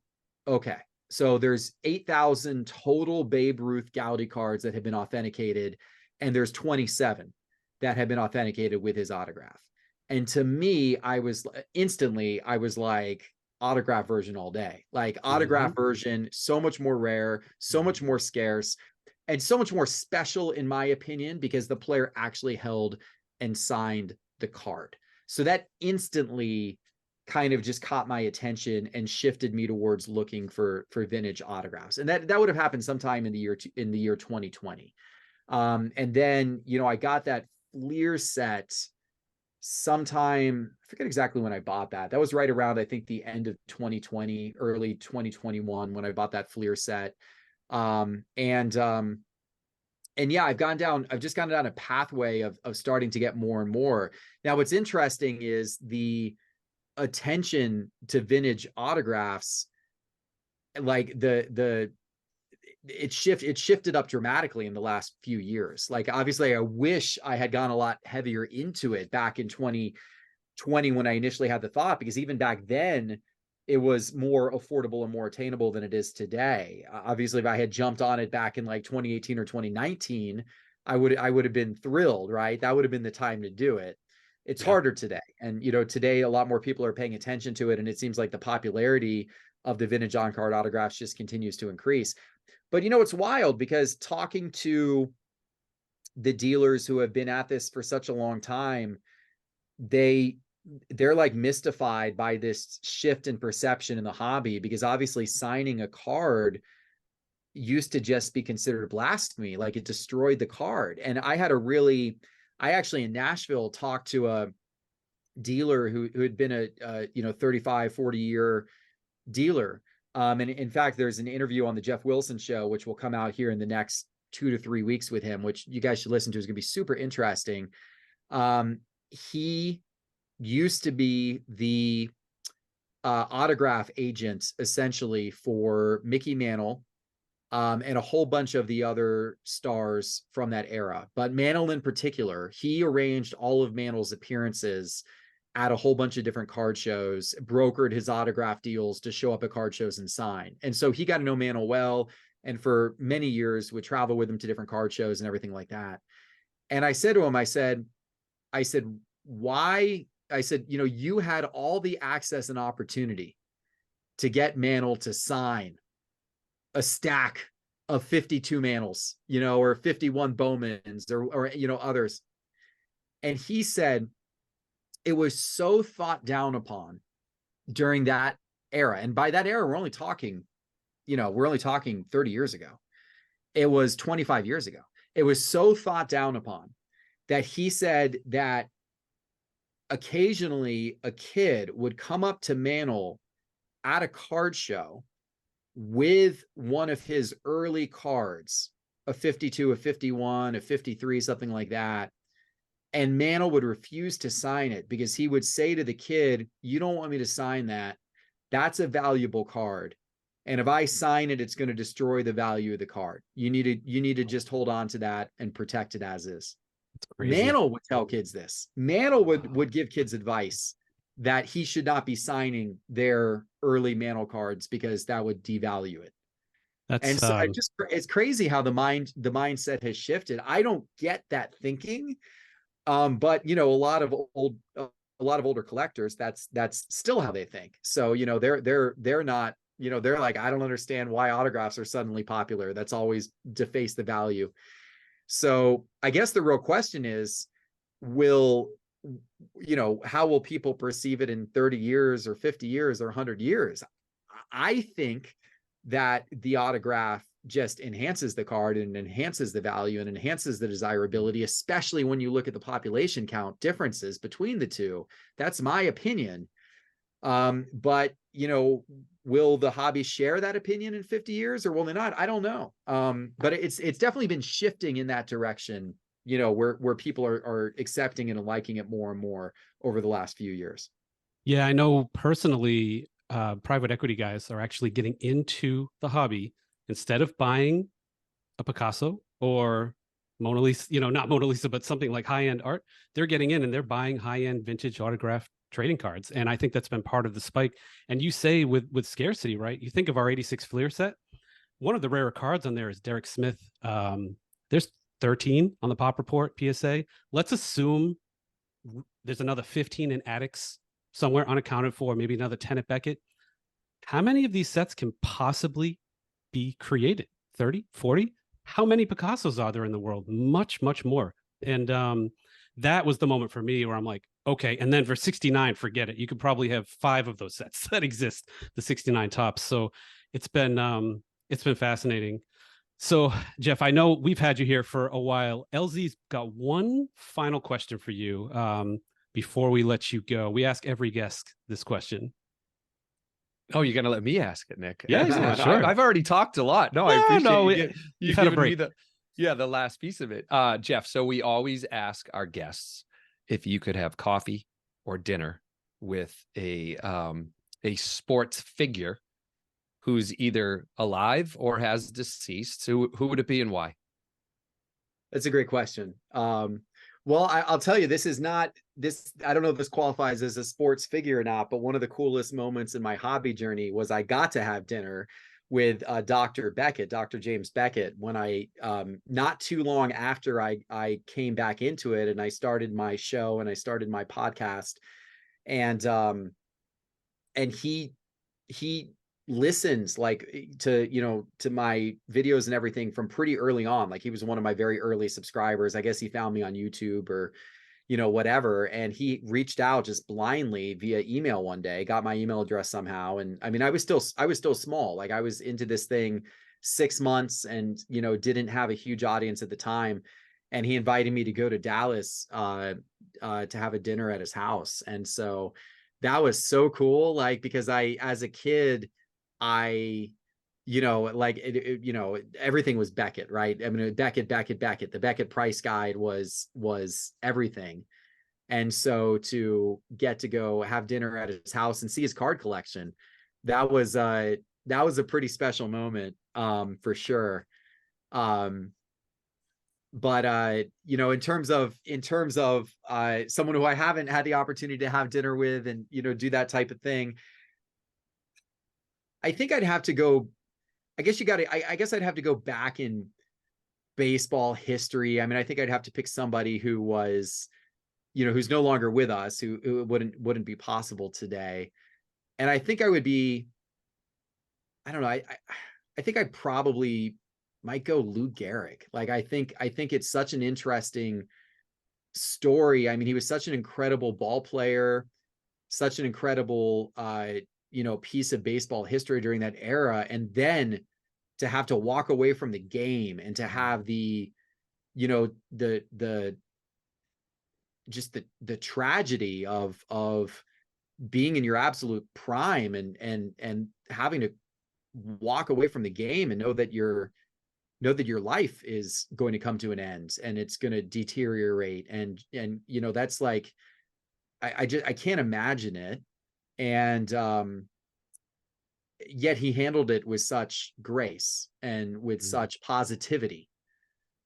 okay, so there's 8,000 total Babe Ruth Gaudy cards that have been authenticated, and there's 27 that have been authenticated with his autograph. And to me, I was like, autograph version all day. Like autograph version, so much more rare, so much more scarce, and so much more special in my opinion, because the player actually held and signed the card. So that instantly kind of just caught my attention and shifted me towards looking for vintage autographs. And that would have happened sometime in the year 2020. And then, I got that Fleer set sometime, I forget exactly when I bought that. That was right around, I think, the end of 2020, early 2021 when I bought that Fleer set. And yeah, I've just gone down a pathway of starting to get more and more. Now, what's interesting is the attention to vintage autographs, like it shifted up dramatically in the last few years. Like, obviously, I wish I had gone a lot heavier into it back in 2020 when I initially had the thought, because even back then it was more affordable and more attainable than it is today. Obviously, if I had jumped on it back in like 2018 or 2019, I would have been thrilled, right? That would have been the time to do it. It's harder today. And, today a lot more people are paying attention to it. And it seems like the popularity of the vintage on-card autographs just continues to increase. But, it's wild, because talking to the dealers who have been at this for such a long time, they're like mystified by this shift in perception in the hobby, because obviously signing a card used to just be considered blasphemy. Like, it destroyed the card. And I actually in Nashville talked to a dealer who had been a 35, 40 year dealer. And in fact, there's an interview on the Geoff Wilson show, which will come out here in the next 2 to 3 weeks with him, which you guys should listen to. It's going to be super interesting. He used to be the autograph agent essentially for Mickey Mantle and a whole bunch of the other stars from that era. But Mantle in particular, he arranged all of Mantle's appearances at a whole bunch of different card shows, brokered his autograph deals to show up at card shows and sign. And so he got to know Mantle well, and for many years would travel with him to different card shows and everything like that. And I said to him, I said, why? I said, you had all the access and opportunity to get Mantle to sign a stack of 52 Mantles, or 51 Bowmans or others. And he said, it was so thought down upon during that era. And by that era, we're only talking 30 years ago. It was 25 years ago. It was so thought down upon that he said that occasionally a kid would come up to Mantle at a card show with one of his early cards, a 52, a 51, a 53, something like that. And Mantle would refuse to sign it because he would say to the kid, "You don't want me to sign that. That's a valuable card. And if I sign it, it's going to destroy the value of the card. You need to just hold on to that and protect it as is." Mantle would tell kids this. Mantle would give kids advice that he should not be signing their early Mantle cards because that would devalue it. And so it's crazy how the mindset has shifted. I don't get that thinking. But a lot of older collectors, that's still how they think. So, they're not, they're like, I don't understand why autographs are suddenly popular. That's always defaced the value. So I guess the real question is, how will people perceive it in 30 years or 50 years or 100 years? I think that the autograph just enhances the card and enhances the value and enhances the desirability, especially when you look at the population count differences between the two. That's my opinion. But will the hobby share that opinion in 50 years or will they not? I don't know. But it's definitely been shifting in that direction, where people are accepting it and liking it more and more over the last few years. Yeah, I know personally, private equity guys are actually getting into the hobby. Instead of buying a Picasso or Mona Lisa, not Mona Lisa, but something like high-end art, they're getting in and they're buying high-end vintage autographed trading cards. And I think that's been part of the spike. And you say with scarcity, right? You think of our 86 Fleer set. One of the rarer cards on there is Derek Smith. There's 13 on the Pop Report PSA. Let's assume there's another 15 in attics somewhere unaccounted for, maybe another 10 at Beckett. How many of these sets can possibly be created? 30, 40? How many Picassos are there in the world? Much, much more. And that was the moment for me where I'm like, okay. And then for 69, forget it. You could probably have 5 of those sets that exist, the 69 tops. So it's been fascinating. So Geoff, I know we've had you here for a while. LZ's got one final question for you before we let you go. We ask every guest this question. Oh, you're gonna let me ask it, Nick? Yeah, sure. I've already talked a lot. No, I appreciate you've had a break. The last piece of it, Geoff. So we always ask our guests if you could have coffee or dinner with a sports figure who's either alive or has deceased. Who would it be and why? That's a great question. Well, I'll tell you, this is not this. I don't know if this qualifies as a sports figure or not, but one of the coolest moments in my hobby journey was I got to have dinner with Dr. Beckett, Dr. James Beckett, when I not too long after I came back into it and I started my show and I started my podcast, and he listens to my videos and everything from pretty early on. Like he was one of my very early subscribers. I guess he found me on YouTube or whatever, and he reached out just blindly via email one day, got my email address somehow. And I mean, I was still small. Like I was into this thing 6 months and didn't have a huge audience at the time, and he invited me to go to Dallas to have a dinner at his house. And so that was so cool, like because as a kid, everything was Beckett, right? I mean, Beckett. The Beckett price guide was everything. And so to get to go have dinner at his house and see his card collection, that was a pretty special moment, for sure. But in terms of someone who I haven't had the opportunity to have dinner with and do that type of thing, I think I'd have to go. I guess I'd have to go back in baseball history. I mean, I think I'd have to pick somebody who was, who's no longer with us, who wouldn't be possible today. And I think I would be, I don't know. I think I probably might go Lou Gehrig. Like, I think it's such an interesting story. I mean, he was such an incredible ball player, such an incredible, piece of baseball history during that era. And then to have to walk away from the game and to have the tragedy of being in your absolute prime and having to walk away from the game and know that your life is going to come to an end and it's going to deteriorate. And, you know, that's like, I can't imagine it. And, yet he handled it with such grace and with such positivity.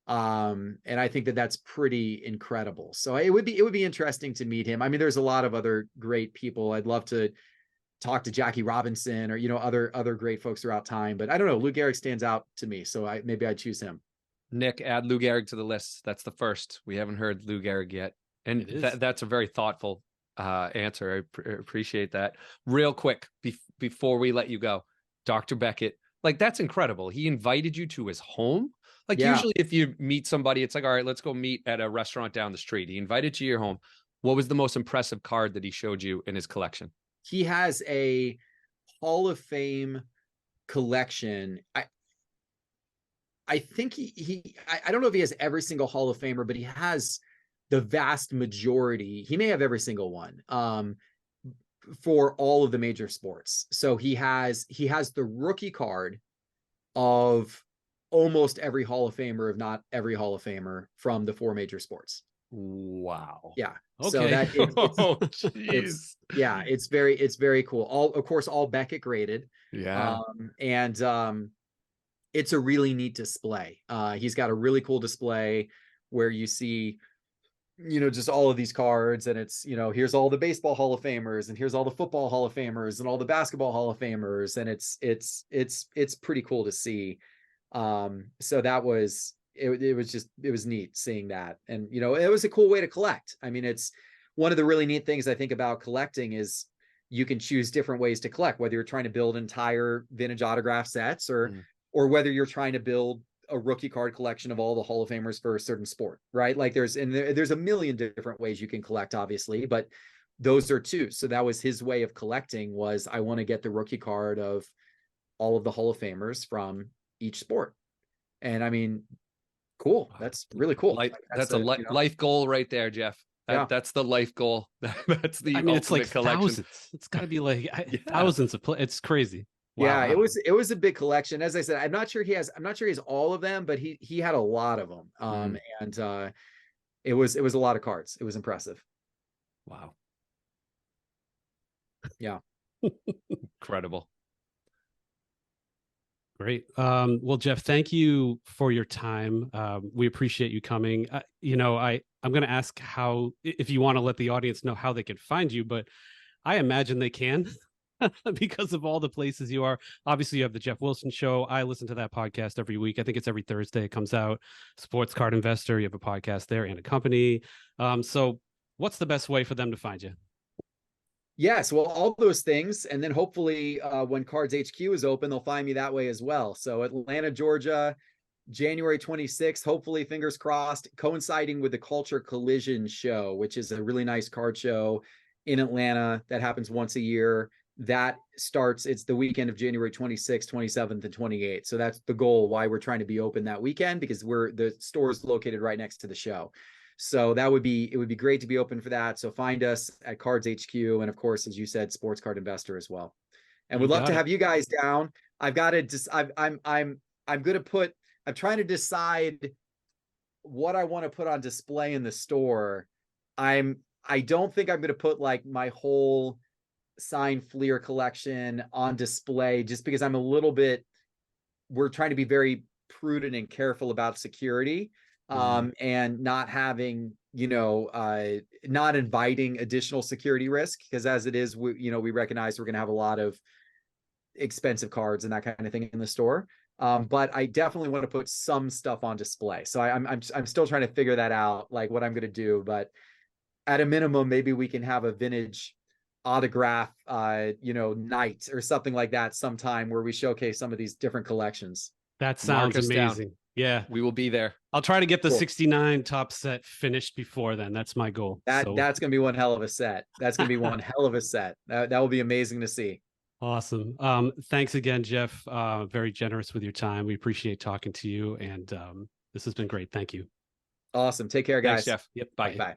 And I think that that's pretty incredible. So it would be interesting to meet him. I mean, there's a lot of other great people. I'd love to talk to Jackie Robinson or, you know, other great folks throughout time, but I don't know. Lou Gehrig stands out to me. So maybe I'd choose him. Nick, add Lou Gehrig to the list. That's the first. We haven't heard Lou Gehrig yet. And that's a very thoughtful answer. I appreciate that. Real quick, before we let you go, Dr. Beckett, like, that's incredible. He invited you to his home. Like, usually if you meet somebody, it's like, all right, let's go meet at a restaurant down the street. He invited you to your home. What was the most impressive card that he showed you in his collection? He has a Hall of Fame collection. I think I don't know if he has every single Hall of Famer, but he has the vast majority. He may have every single one for all of the major sports. So he has the rookie card of almost every Hall of Famer, if not every Hall of Famer from the 4 major sports. Wow. Yeah. Okay. So that Jeez. it's very cool. All Beckett graded. Yeah. It's a really neat display. He's got a really cool display where you see, you know, just all of these cards, and it's, you know, here's all the baseball Hall of Famers, and here's all the football Hall of Famers, and all the basketball Hall of Famers, and it's pretty cool to see. So that was it was neat seeing that, and you know, it was a cool way to collect. I mean, it's one of the really neat things I think about collecting is you can choose different ways to collect, whether you're trying to build entire vintage autograph sets or whether you're trying to build a rookie card collection of all the Hall of Famers for a certain sport, right? Like there's a million different ways you can collect, obviously, but those are 2. So that was his way of collecting, was I want to get the rookie card of all of the Hall of Famers from each sport. And I mean, cool. That's really cool. That's a life goal right there, Geoff. That's the life goal. That's the ultimate it's like collection. Thousands. It's got to be like thousands of it's crazy. Wow. Yeah, it was a big collection. As I said, I'm not sure he has all of them, but he had a lot of them. And it was a lot of cards. It was impressive. Wow. Yeah. Incredible. Great. Well, Geoff, thank you for your time. We appreciate you coming. You know, I'm going to ask if you want to let the audience know how they can find you, but I imagine they can. Because of all the places you are. Obviously, you have the Geoff Wilson Show. I listen to that podcast every week. I think it's every Thursday it comes out. Sports Card Investor, you have a podcast there and a company. So what's the best way for them to find you? Yes, well, all those things. And then hopefully when Cards HQ is open, they'll find me that way as well. So Atlanta, Georgia, January 26th, hopefully, fingers crossed, coinciding with the Culture Collision Show, which is a really nice card show in Atlanta that happens once a year. That starts, it's the weekend of January 26th, 27th, and 28th. So that's the goal, why we're trying to be open that weekend, because the store is located right next to the show. So it would be great to be open for that. So find us at Cards HQ. And of course, as you said, Sports Card Investor as well. And we'd love to have you guys down. I've got to just, I'm trying to decide what I want to put on display in the store. I don't think I'm going to put like my whole signed Fleer collection on display, just because we're trying to be very prudent and careful about security, and not having, not inviting additional security risk, because as it is, we recognize we're going to have a lot of expensive cards and that kind of thing in the store. But I definitely want to put some stuff on display. So I'm still trying to figure that out, like what I'm going to do. But at a minimum, maybe we can have a vintage autograph night or something like that sometime, where we showcase some of these different collections. That sounds amazing. Down. Yeah, we will be there. I'll try to get the 69 top set finished before then. That's my goal. That's gonna be one hell of a set. That will be amazing to see. Awesome. Thanks again, Geoff. Very generous with your time. We appreciate talking to you, and this has been great. Thank you. Awesome. Take care, guys. Thanks, Geoff. Yep. Bye. Bye.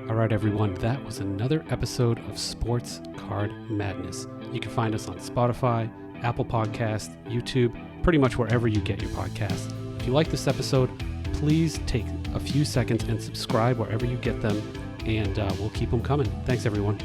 All All right, everyone, that was another episode of Sports Card Madness. You can find us on Spotify, Apple Podcasts, YouTube, pretty much wherever you get your podcasts. If you like this episode, please take a few seconds and subscribe wherever you get them, and we'll keep them coming. Thanks, everyone.